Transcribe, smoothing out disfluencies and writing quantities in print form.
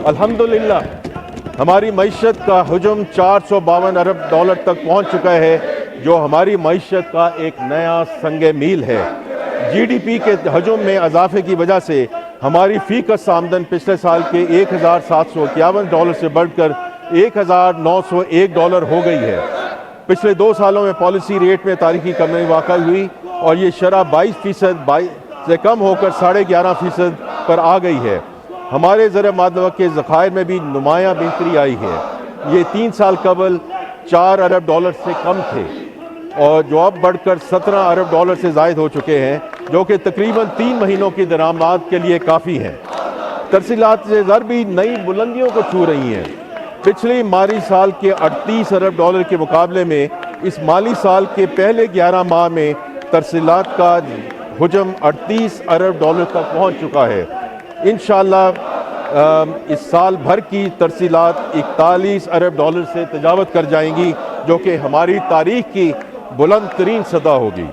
अल्हम्दुलिल्लाह हमारी मईशत का हुजूम 452 अरब डॉलर तक पहुंच चुका है, जो हमारी मईशत का एक नया संगे मील है। जीडीपी के हजम में इजाफे की वजह से हमारी फ़ीकस आमदन पिछले साल के 1751 डॉलर से बढ़कर 1901 डॉलर हो गई है। पिछले 2 सालों में पॉलिसी रेट में तारीखी कमी वाक़ हुई और ये शरह 22% से कम होकर 11.5% पर आ गई है। हमारे ज़र मादवा के ज़खायर में भी नुमायाँ बेहतरी आई है। ये 3 साल कबल 4 अरब डॉलर से कम थे और जो अब बढ़कर 17 अरब डॉलर से ज़ायद हो चुके हैं, जो कि तकरीबन 3 महीनों की दरामद के लिए काफ़ी हैं। तरसीलात से ज़र भी नई बुलंदियों को छू रही हैं। पिछले माली साल के 38 अरब डॉलर के मुकाबले में इस माली साल के पहले 11 माह में तरसीलात का हुजम 38 अरब डॉलर तक पहुँच चुका है। इंशाअल्लाह इस साल भर की तरसीलात 41 अरब डॉलर से तजावत कर जाएंगी, जो कि हमारी तारीख की बुलंद तरीन सतह होगी।